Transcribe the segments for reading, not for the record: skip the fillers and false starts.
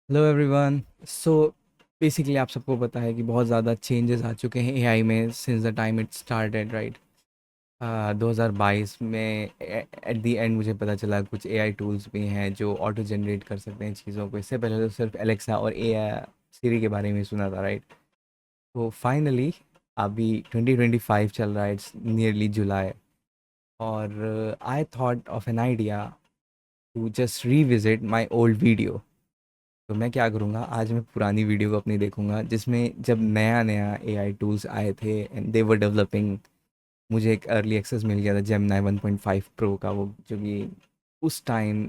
Hello everyone. So basically आप सबको पता है कि बहुत ज़्यादा चेंजेस आ चुके हैं एआई में since the time it started, right. 2022 में एट द एंड मुझे पता चला कुछ एआई टूल्स भी हैं जो ऑटो जनरेट कर सकते हैं चीज़ों को। इससे पहले तो सिर्फ एलेक्सा और एआई सीरी के बारे में सुना था, राइट। तो फाइनली अभी 2025 चल रहा है, इट्स नियरली जुलाई, और I thought of an idea to just revisit my old video. तो मैं क्या करूँगा, आज मैं पुरानी वीडियो को अपनी देखूँगा जिसमें जब नया नया एआई टूल्स आए थे एंड दे वर डेवलपिंग। मुझे एक अर्ली एक्सेस मिल गया था जेमिनी 1.5 प्रो का, वो जो कि उस टाइम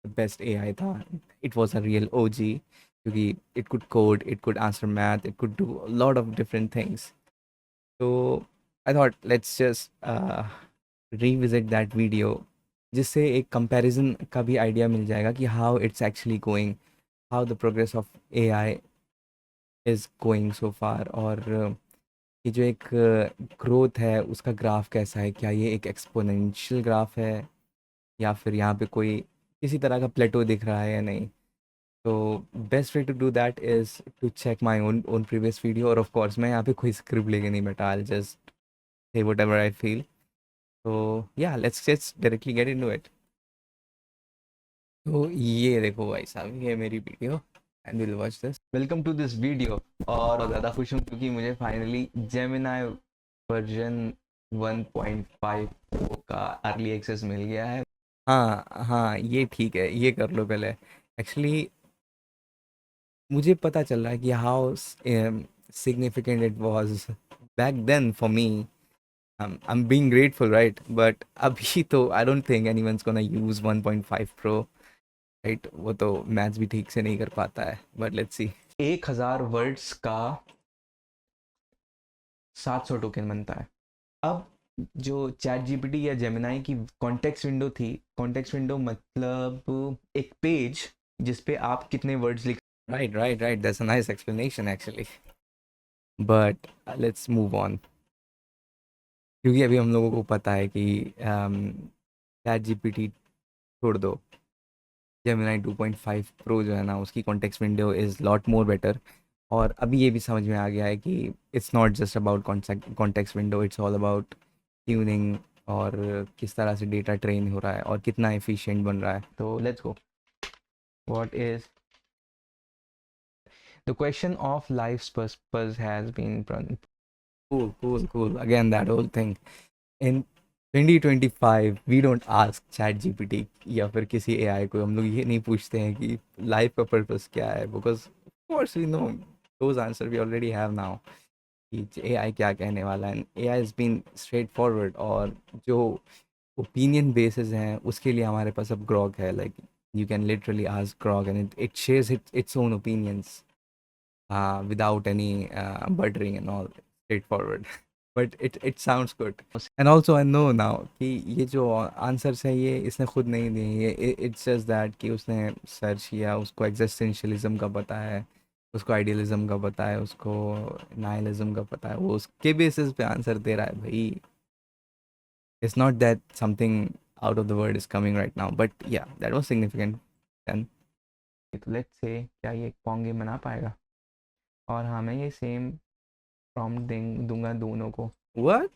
बेस्ट एआई था। It was a real OG, क्योंकि it could code, it could answer math, it could do lot of different things. तो I thought let's just revisit that video, जिससे एक कंपैरिजन का भी आइडिया मिल जाएगा कि how it's actually going, how the progress of AI is going so far. और ये जो एक ग्रोथ है उसका ग्राफ कैसा है, क्या ये एक एक्सपोनेंशियल ग्राफ है या फिर यहाँ पे कोई किसी तरह का प्लेटो दिख रहा है या नहीं। तो best way to do that is to check my own own previous video. और ऑफ कोर्स मैं यहाँ पे कोई स्क्रिप्ट लेके नहीं बैठा, I just say whatever I feel. तो या let's just directly get into it. तो ये देखो भाई साहब, ये मेरी video and will watch this. Welcome to this video. और बहुत ज़्यादा खुश हूँ क्योंकि मुझे फाइनली जेमिनाई वर्जन 1.5 प्रो का अर्ली एक्सेस मिल गया है। हाँ हाँ, ये ठीक है, ये कर लो पहले। एक्चुअली मुझे पता चल रहा है कि how significant it was back then for me. I'm being grateful, right? But अभी तो I don't think anyone's gonna use 1.5 Pro, right. वो तो मैथ्स भी ठीक से नहीं कर पाता है, बट लेट्स सी। 1000 वर्ड्स का 700 टोकन बनता है। अब जो चैट जीपीटी या जेमिनाई की कॉन्टेक्स्ट विंडो थी, कॉन्टेक्स्ट विंडो मतलब एक पेज जिस पे आप कितने वर्ड्स लिख, right right right, that's a nice explanation actually. But let's move on, क्योंकि अभी हम लोगों को पता है कि चैट जीपीटी छोड़ दो, जेमिनी 2.5 प्रो जो है ना, उसकी context window is lot more better. और अभी ये भी समझ में आ गया है कि it's not just about context window, it's all about tuning और किस तरह से डेटा ट्रेन हो रहा है और कितना एफिशिएंट बन रहा है। तो let's go. What is the question of life purpose has been cool cool cool again that whole thing in 2025 we don't ask chat gpt या फिर किसी एआई को हम लोग ये नहीं पूछते हैं कि लाइफ का पर्पस क्या है, because of course we know those answer we already have now कि एआई क्या कहने वाला है। AI has been straightforward, और जो ओपिनियन बेसिस हैं उसके लिए हमारे पास अब ग्रॉक है। Like you can literally ask Grok and it shares its own opinions without any buttering and all, straightforward. But it sounds good. And also I know now कि ये जो आंसर्स है ये इसने खुद नहीं दिए, ये इट्स जस्ट दैट कि उसने सर्च किया, उसको एग्जिस्टेंशियलिज्म का पता है, उसको आइडियलिज्म का पता है, उसको नाइलिज्म का पता है, वो उसके बेसिस पे आंसर दे रहा है भाई। It's not that something out of the world is coming right now, but या दैट वाज सिग्निफिकेंट देन। तो लेट्स से क्या ये एक पॉन्ग गेम बना पाएगा। और हाँ, मैं ये सेम प्रॉम्प्ट दूंगा दोनों को। What?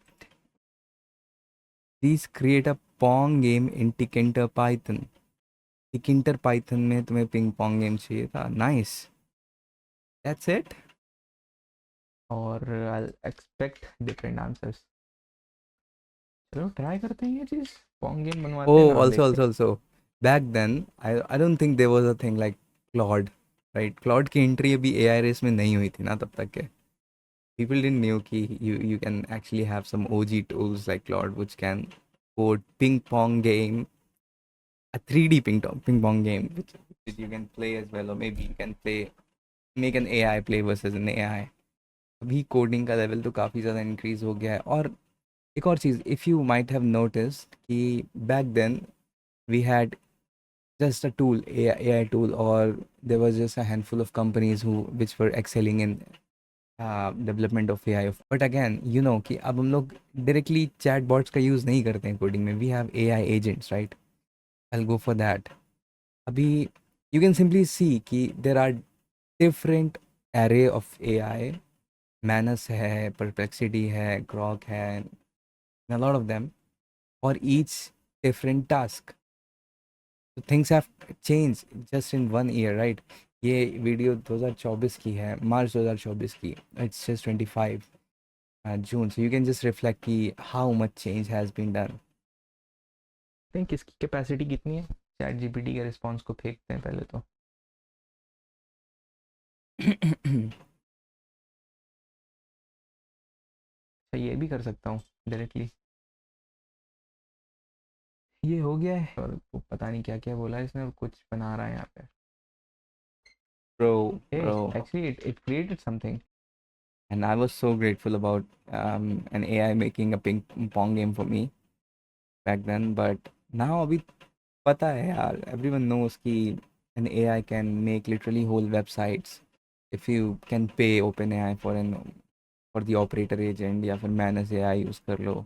Please create a Pong game in Tkinter Python. Tkinter Python में तुम्हें पिंग पोंग गेम चाहिए था, नाइस, दैट्स इट। और आई एक्सपेक्ट डिफरेंट आंसर्स। चलो ट्राई करते हैं ये चीज़, पोंग गेम बनवाते हैं Oh, ना, also, देखते also, also. Back then, I don't think there was a thing like Claude, right? Claude की एंट्री अभी AI रेस में नहीं हुई थी ना तब तक के. People didn't knew कि you can actually have some OG tools like Claude which can code ping pong game, a 3D ping pong game which you can play as well, or maybe you can play, make an AI play versus an AI. अभी coding का level तो काफ़ी ज़्यादा increase हो गया है। और एक और चीज़, if you might have noticed कि back then we had just a tool, AI tool, or there was just a handful of companies who which were excelling in development of AI. But again, you know कि अब हम लोग directly chatbots का use नहीं करते हैं coding में. We have AI agents, right? I'll go for that. अभी you can simply see कि there are different array of AI. Manus है, Perplexity है, Grok है, and a lot of them for each different task. So things have changed just in 1 year, right? ये video 2024 की है, मार्च 2024 की. It's just 25 June. So you can just reflect कि how much change has been done. Think इसकी capacity कितनी है? Chat GPT के response को फेंकते हैं पहले तो. अच्छा, ये भी कर सकता हूँ डायरेक्टली. ये हो गया है और वो पता नहीं क्या क्या बोला है इसने, और कुछ बना रहा है यहाँ पे. Bro. Actually it created something. And I was so grateful about an AI making a ping pong game for me back then. But now अभी पता है यार, everyone knows कि an AI can make literally whole websites if you can pay OpenAI for the operator agent, या फिर Manus AI use कर लो,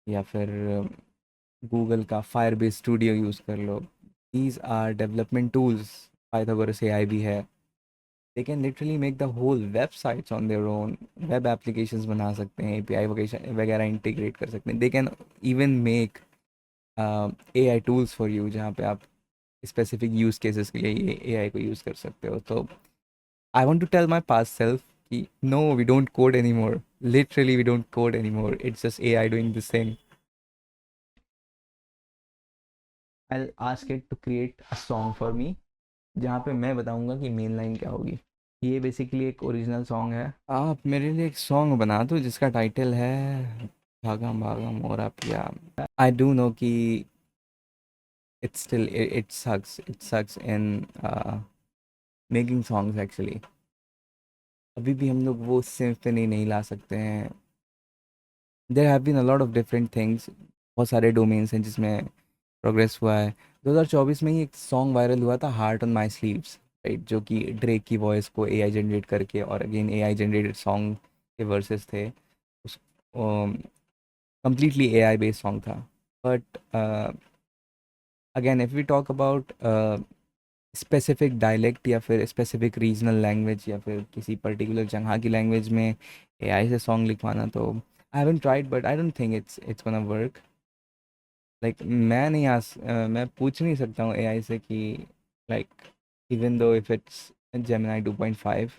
या फिर गूगल का Firebase Studio यूज़ कर लो. These are development tools. Pythagoras AI भी है. They can literally make the whole websites on their own. Web applications बना सकते हैं, API वगैरह integrate कर सकते हैं. They can even make AI tools for you जहाँ पे आप specific use cases के लिए ये AI को use कर सकते हो. तो I want to tell my past self कि no, we don't code anymore. Literally, we don't code anymore. It's just AI doing this thing. I'll ask it to create a song for me, जहाँ पे मैं बताऊंगा कि main line क्या होगी. ये basically एक ओरिजिनल सॉन्ग है. आप मेरे लिए एक सॉन्ग बना दो जिसका टाइटल है भागम भागम मोरा पिया. आई डू नो कि it's still it sucks in making songs actually. अभी भी हम लोग वो सिम्फनी नहीं ला सकते हैं. There have been a lot of different things. बहुत सारे डोमेन्स हैं जिसमें प्रोग्रेस हुआ है. 2024 में ही एक सॉन्ग वायरल हुआ था, heart on my sleeves, right, जो कि ड्रेक की वॉइस को एआई जनरेट करके, और अगेन एआई जनरेटेड सॉन्ग के वर्सेस थे. उस completely AI based song था. But again, if we talk about specific dialect या फिर स्पेसिफिक रीजनल लैंग्वेज या फिर किसी पर्टिकुलर जगह की लैंग्वेज में एआई से सॉन्ग लिखवाना, तो I haven't tried, but I don't think it's gonna work. Like मैं पूछ नहीं सकता हूँ एआई से कि like even though if it's Gemini 2.5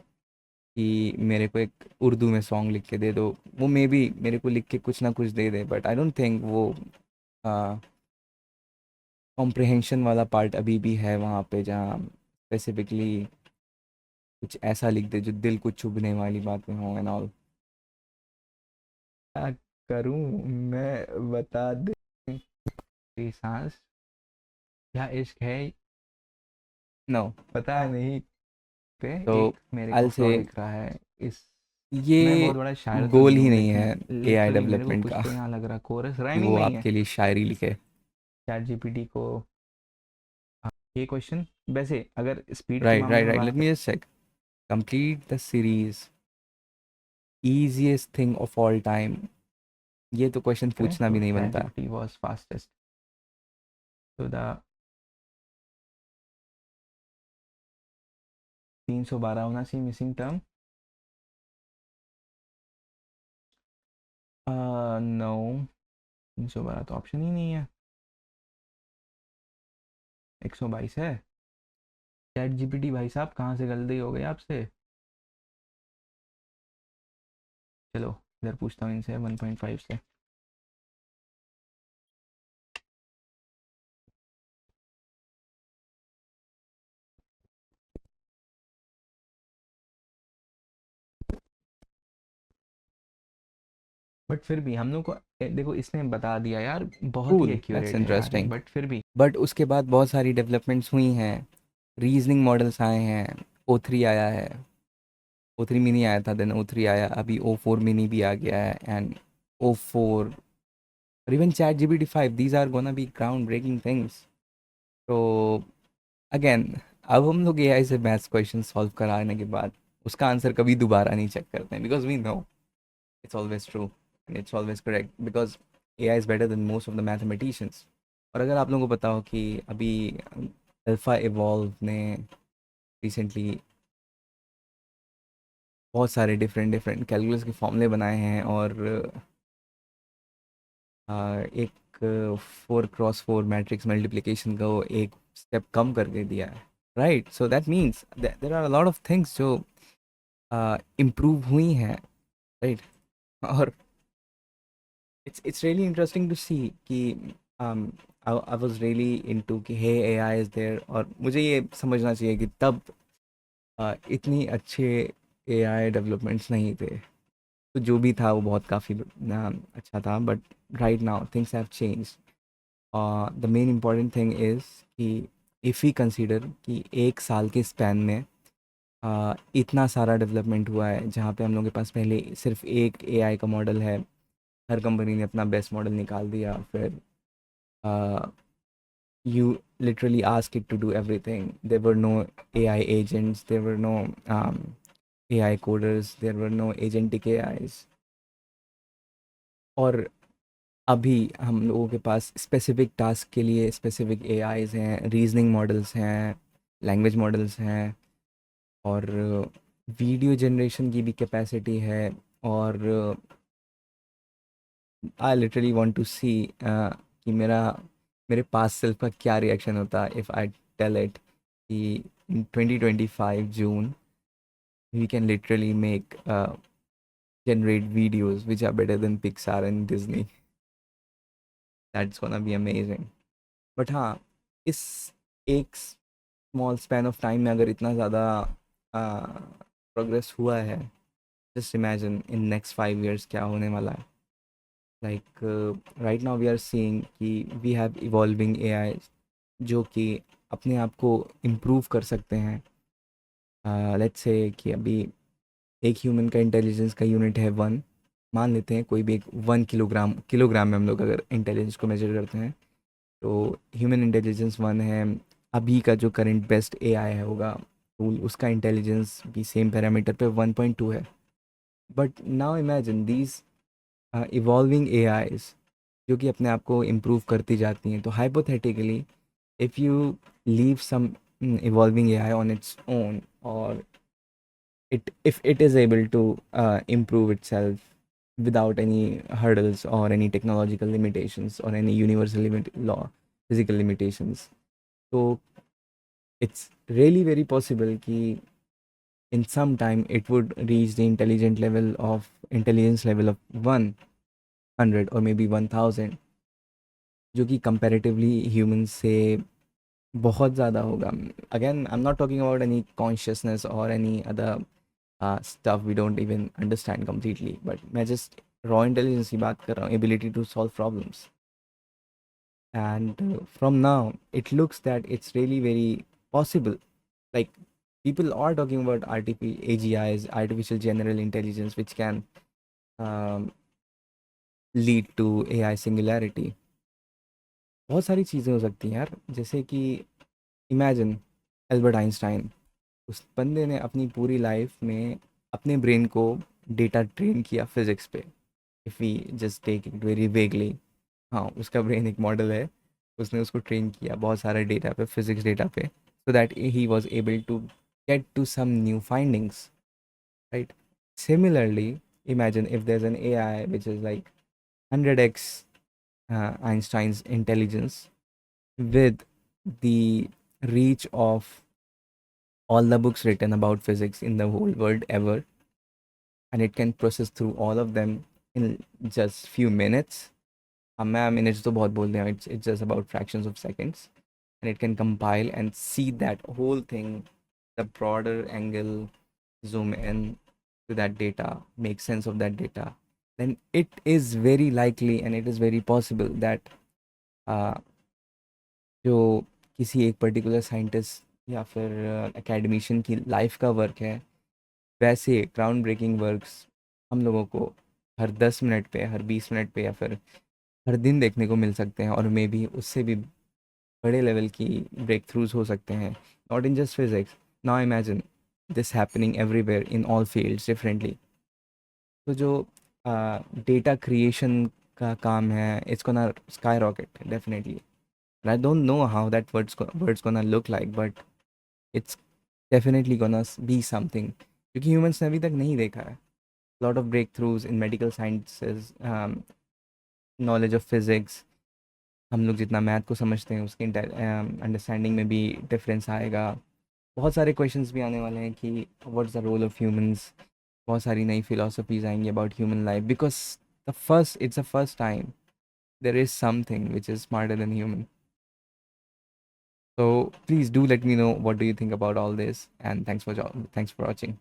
कि मेरे को एक उर्दू में सॉन्ग लिख के दे दो, वो मे बी मेरे को लिख के कुछ ना कुछ दे दे, बट आई डोंट थिंक वो कॉम्प्रिहेंशन वाला पार्ट अभी भी है वहाँ पे जहाँ स्पेसिफिकली कुछ ऐसा लिख दे जो दिल को चुभने वाली बातें हों एंड ऑल. क्या करूं मैं, बता दे. तेरी सांस क्या इश्क है, नो. पता नहीं. पे तो एक मेरे को आई फ्लॉ से दिख रहा है इस. मैं ये बहुत बड़ा शायर तो गोल नहीं ही हूँ, नहीं लेकिन है एआई लिटरली मेरे को डेवलपमेंट कुछ का तो यहाँ लग रहा, कोरस कि राइमिंग वो नहीं है. आपके लिए शायरी लिखे. चैट जीपीटी को. हाँ, ये क्वेश्चन वैसे अगर स्पीड के राइट मामले राइट में right, but let me just check. Complete the series, easiest thing of all time. ये तो क्वेश्चन करें पूछना तो भी नहीं चैट बनता. GPT was fastest to the. 312 उनासी मिसिंग टर्म. नो, 312 तो ऑप्शन ही नहीं है. 122 है. चैट जीपीटी भाई साहब, कहाँ से गलती हो गई आपसे. चलो इधर पूछता हूँ इनसे 1.5 से. बट फिर भी हम लोग को देखो इसने बता दिया यार, बहुत ही कूल, दैट्स एक्यूरेट है यार ये, इंटरेस्टिंग. बट फिर भी. बट उसके बाद बहुत सारी डेवलपमेंट्स हुई हैं. रीजनिंग मॉडल्स आए हैं. O3 आया है. O3 मिनी आया था, देन O3 आया, अभी O4 मिनी भी आ गया है, एंड O4 और even chat GPT 5. These are gonna be ground breaking things. तो अगेन, अब हम लोग एआई से मैथ्स क्वेश्चन सॉल्व कराने के बाद उसका आंसर कभी दोबारा नहीं चेक करते हैं, because we know it's always true and it's always correct because AI is better than most of the mathematicians. और अगर आप लोगों को पता हो कि अभी अल्फ़ा इवॉल्व ने रिसेंटली बहुत सारे डिफरेंट डिफरेंट कैलकुलस के फॉर्मूले बनाए हैं और एक 4x4 मैट्रिक्स मल्टीप्लिकेशन का वो एक स्टेप कम करके दिया है, right? So that means there are a lot of things जो इम्प्रूव हुई हैं, राइट? और it's really interesting to see कि I was really into कि hey AI is there, और मुझे ये समझना चाहिए कि तब इतनी अच्छे AI डेवलपमेंट्स नहीं थे, तो जो भी था वो बहुत काफ़ी अच्छा था, but right now things have change. The main important thing is कि इफ़ वी कंसीडर कि एक साल के स्पैन में इतना सारा डेवलपमेंट हुआ है, जहाँ पे हम लोगों के पास पहले सिर्फ एक AI का मॉडल है, हर कंपनी ने अपना बेस्ट मॉडल निकाल दिया, फिर you literally ask it to do everything. There were no AI agents, there were no AI coders, there were no agentic AIs. और अभी हम लोगों के पास स्पेसिफिक टास्क के लिए स्पेसिफिक एआईज हैं, रीजनिंग मॉडल्स हैं, लैंग्वेज मॉडल्स हैं, और वीडियो जनरेशन की भी कैपेसिटी है। और आई लिटरली वांट टू सी कि मेरे पास सेल्फ का क्या रिएक्शन होता इफ़ आई टेल इट कि in 2025 June we can literally make generate videos which are better than Pixar and Disney. That's gonna be amazing. But हाँ, इस एक स्मॉल स्पैन ऑफ टाइम में अगर इतना ज़्यादा प्रोग्रेस हुआ है, just imagine in next 5 years क्या होने वाला है। Like right now we are seeing कि वी हैव इवॉल्विंग एआई जो कि अपने आप को इम्प्रूव कर सकते हैं। लेट्स से कि अभी एक ह्यूमन का इंटेलिजेंस का यूनिट है 1, मान लेते हैं कोई भी एक 1 किलोग्राम में हम लोग अगर इंटेलिजेंस को मेजर करते हैं, तो ह्यूमन इंटेलिजेंस 1 है। अभी का जो करंट बेस्ट एआई है होगा, तो उसका इंटेलिजेंस भी सेम पैरामीटर पे 1.2 है। But now imagine these evolving AIs जो कि अपने आप को इम्प्रूव करती जाती हैं। तो hypothetically if you leave some evolving AI on its own, और it if it is able to improve itself without any hurdles or any technological limitations or any universal law physical limitations, so it's really very possible कि in some time it would reach the intelligence level of 100 or maybe 1000, जो कि comparatively humans से बहुत ज़्यादा होगा। Again, I'm not talking about any consciousness or any other stuff we don't even understand completely, but मैं just raw intelligence की बात कर रहा हूँ, ability to solve problems. And from now it looks that it's really very possible. Like, people are talking about AGIs, artificial general intelligence, which can um, lead to AI singularity. बहुत सारी चीज़ें हो सकती हैं यार, जैसे कि इमेजिन एल्बर्ट आइंस्टाइन, उस बंदे ने अपनी पूरी लाइफ में अपने ब्रेन को डेटा ट्रेन किया फिज़िक्स पे। If we just take it very vaguely, हाँ, उसका ब्रेन एक मॉडल है, उसने उसको ट्रेन किया बहुत सारे डेटा पे, फिज़िक्स डेटा पे, so that he was able to get to some new findings, right? Similarly, imagine if there's an AI which is like 100x Einstein's intelligence, with the reach of all the books written about physics in the whole world ever, and it can process through all of them in just few minutes. मैं minutes तो बहुत बोल रहे हैं, it's just about fractions of seconds, and it can compile and see that whole thing, the broader angle, zoom in to that data, make sense of that data, then it is very likely and it is very possible that uh, जो किसी एक particular scientist या फिर academician की life का work है, वैसे ground breaking works हम लोगों को हर 10 मिनट पे, हर 20 मिनट पे, या फिर हर दिन देखने को मिल सकते हैं, और मे बी उससे भी बड़े लेवल की ब्रेक थ्रूज हो सकते हैं, not in just physics. Now imagine this happening everywhere in all fields differently. तो जो डेटा क्रिएशन का काम है, it's gonna sky rocket definitely. And I don't know how that word's gonna look like, but it's definitely gonna be something. क्योंकि humans ने अभी तक नहीं देखा है. Lot of breakthroughs in medical sciences, knowledge of physics. हम लोग जितना मैथ को समझते हैं उसकी अंडरस्टैंडिंग में भी डिफरेंस आएगा. बहुत सारे क्वेश्चंस भी आने वाले हैं कि what's the role of humans. बहुत सारी नई फिलोसफीज आएंगी about human life because it's the first time there is something which is smarter than human. So please do let me know what do you think about all this, and thanks for watching.